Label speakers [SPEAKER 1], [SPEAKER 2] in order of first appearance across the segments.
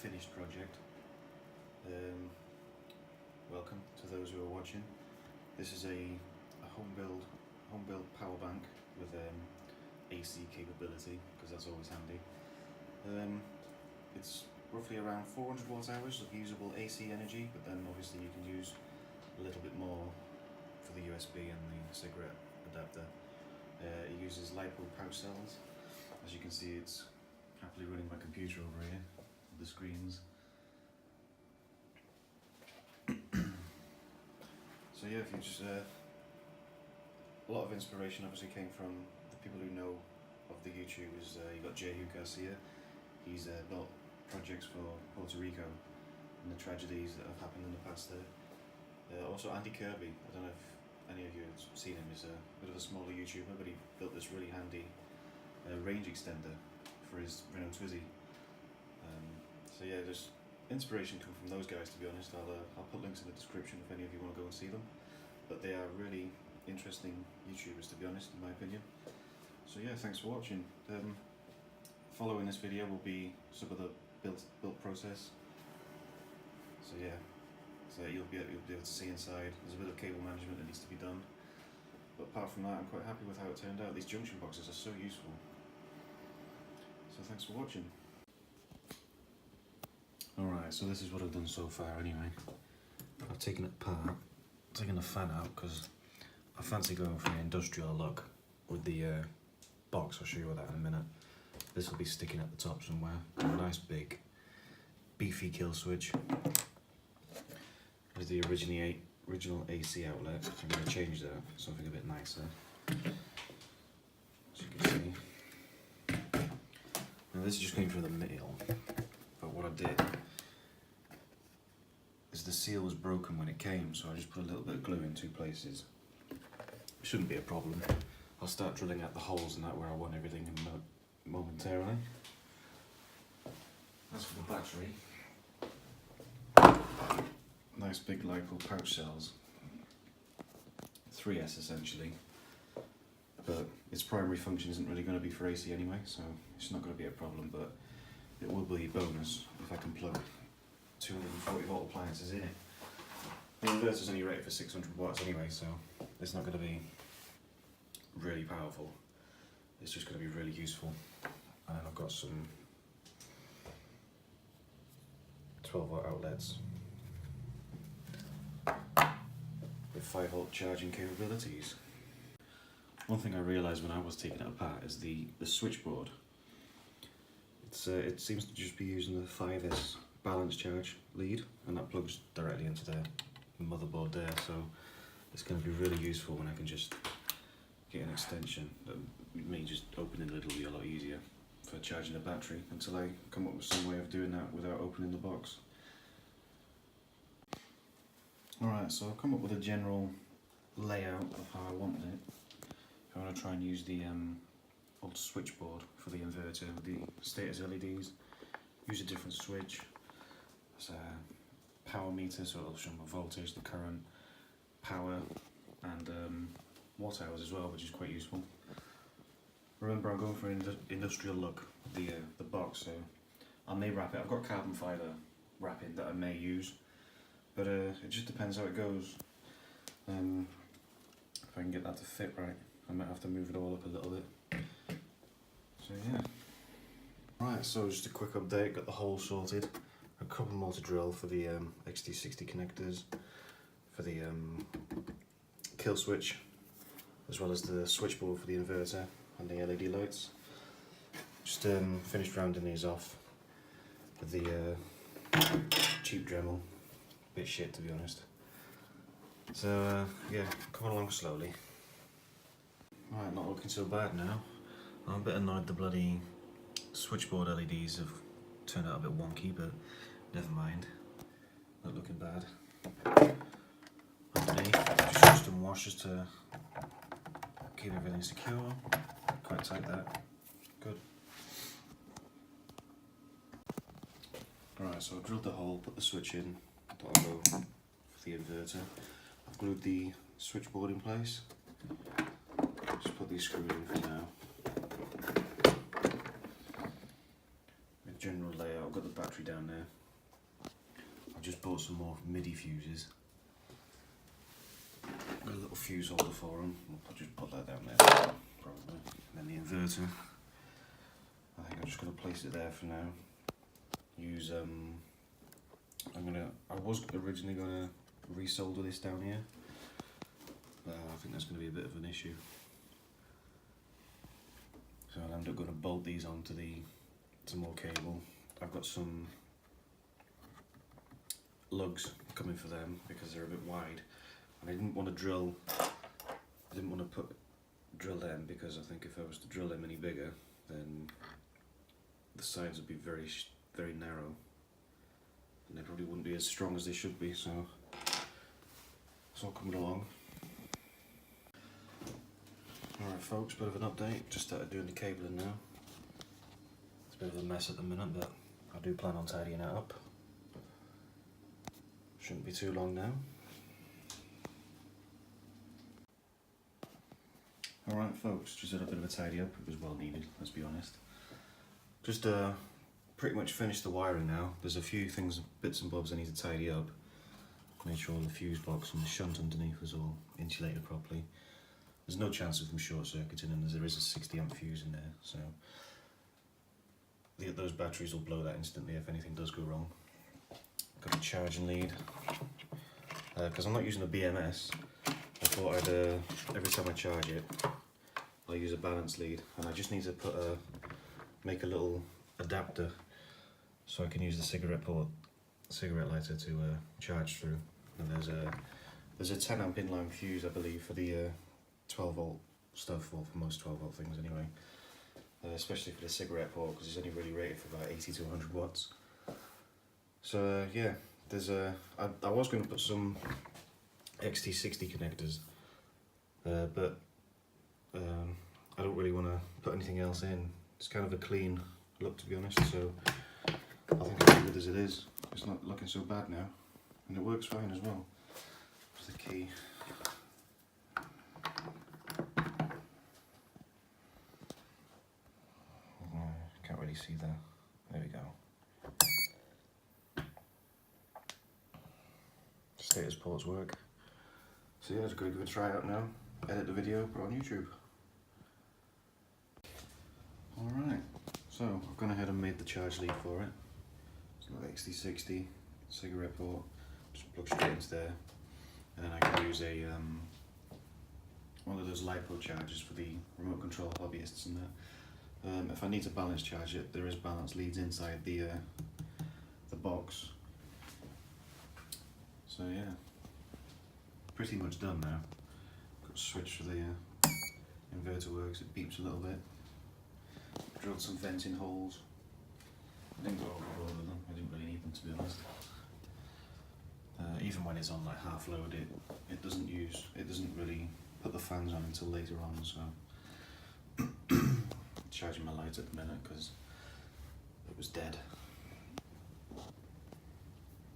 [SPEAKER 1] finished project. Welcome to those who are watching. This is a home build PowerBank with AC capability, because that's always handy. It's roughly around 400 watt hours of usable AC energy, but then obviously you can use a little bit more for the USB and the cigarette adapter. It uses LiPo pouch cells. As you can see, it's happily running my computer over here with the screens. So yeah, if you just a lot of inspiration obviously came from the people who know of the YouTubers. You got Jehu. He's built projects for Puerto Rico and the tragedies that have happened in the past there. Also Andy Kirby, I don't know if any of you have seen him. He's a bit of a smaller YouTuber, but he built this really handy range extender for his Renault Twizy. So yeah, just inspiration come from those guys, to be honest. I'll put links in the description if any of you want to go and see them. But they are really interesting YouTubers, to be honest, in my opinion. So yeah, thanks for watching. Following this video will be some of the build process. So yeah, so you'll be able to see inside. There's a bit of cable management that needs to be done. But apart from that, I'm quite happy with how it turned out. These junction boxes are so useful. So thanks for watching. Alright, so this is what I've done so far anyway. I've taken it apart, taken the fan out because I fancy going for an industrial look with the box. I'll show you that in a minute. This will be sticking at the top somewhere. A nice big beefy kill switch. There's the original AC outlet. I'm going to change that for something a bit nicer. As you can see. Now this just came from the mail, but what I did is the seal was broken when it came, so I just put a little bit of glue in two places. It shouldn't be a problem. I'll start drilling out the holes in that where I want everything momentarily. As for the battery, nice big LiPo pouch cells, 3S essentially, but its primary function isn't really going to be for AC anyway, so it's not going to be a problem, but it will be a bonus if I can plug 240 volt appliances in it. The inverter's only rated for 600 watts anyway, so it's not going to be really powerful. It's just going to be really useful. And then I've got some 12 volt outlets with 5 volt charging capabilities. One thing I realised when I was taking it apart is the switchboard. It seems to just be using the 5S balance charge lead, and that plugs directly into the motherboard there, so it's going to be really useful when I can just get an extension. That may just opening the lid will be a lot easier for charging the battery until I come up with some way of doing that without opening the box. Alright, so I've come up with a general layout of how I want it. I want to try and use the old switchboard for the inverter with the status LEDs. Use a different switch. There's a power meter, so it'll show my voltage, the current, power, and watt hours as well, which is quite useful. Remember, I'm going for an industrial look with the box, so I may wrap it. I've got carbon fibre wrapping that I may use, but it just depends how it goes. If I can get that to fit right, I might have to move it all up a little bit. So yeah. Right, so just a quick update, got the hole sorted. A couple more to drill for the XT60 connectors, for the kill switch, as well as the switchboard for the inverter and the LED lights. Just finished rounding these off with the cheap Dremel. Bit shit, to be honest. So yeah, coming along slowly. Right, not looking so bad now. I'm a bit annoyed the bloody switchboard LEDs have turned out a bit wonky, but never mind. Not looking bad. Underneath, just custom washers to keep everything secure. Quite tight that. Good. Alright, so I've drilled the hole, put the switch in. That'll go for the inverter. I've glued the switchboard in place. Just put these screws in for now. general layout. I've got the battery down there. I've just bought some more MIDI fuses. Got a little fuse holder for them. I'll just put that down there probably. And then the inverter. I think I'm just going to place it there for now. Use I was originally going to resolder this down here, but I think that's going to be a bit of an issue. So I'll end up going to bolt these onto some more cable. I've got some lugs coming for them because they're a bit wide, and I didn't want to drill them because I think if I was to drill them any bigger, then the sides would be very narrow, and they probably wouldn't be as strong as they should be. So it's all coming along. Alright folks, bit of an update. Just started doing the cabling now. It's a bit of a mess at the minute, but I do plan on tidying it up. Shouldn't be too long now. Alright folks, just had a bit of a tidy up. It was well needed, let's be honest. Just pretty much finished the wiring now. There's a few things, bits and bobs I need to tidy up. Make sure the fuse box and the shunt underneath was all insulated properly. There's no chance of them short circuiting, and there is a 60 amp fuse in there, so those batteries will blow that instantly if anything does go wrong. Got a charging lead. Because I'm not using a BMS, I thought I'd, every time I charge it, I'll use a balance lead, and I just need to make a little adapter so I can use the cigarette lighter to charge through. And there's a 10 amp inline fuse, I believe, for the 12 volt stuff, or for most 12 volt things anyway. Especially for the cigarette port, because it's only really rated for about 80 to 100 watts. So yeah, I was going to put some XT60 connectors, but I don't really want to put anything else in. It's kind of a clean look, to be honest, so I think I'll leave it as it is. It's not looking so bad now, and it works fine as well. There's the key. Can't really see that. There we go. Status ports work. So yeah, just going to give it a try out now. Edit the video, put it on YouTube. Alright, so I've gone ahead and made the charge lead for it. It's got the XT60 cigarette port, just plug straight into there, and then I can use a one of those LiPo chargers for the remote control hobbyists and that. If I need to balance charge it, there is balance leads inside the box. So yeah, pretty much done now. Got a switch for the inverter works, it beeps a little bit. Drilled some venting holes. I didn't go over all of them, I didn't really need them, to be honest. Even when it's on like half load, it doesn't really put the fans on until later on, so charging my light at the minute because it was dead.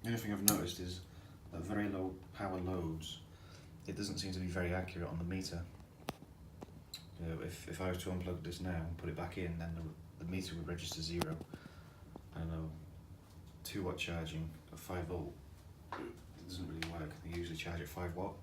[SPEAKER 1] The only thing I've noticed is at very low power loads, it doesn't seem to be very accurate on the meter. If I was to unplug this now and put it back in, then the meter would register 0. I know 2 watt charging at 5 volt, it doesn't really work. They usually charge at 5 watt.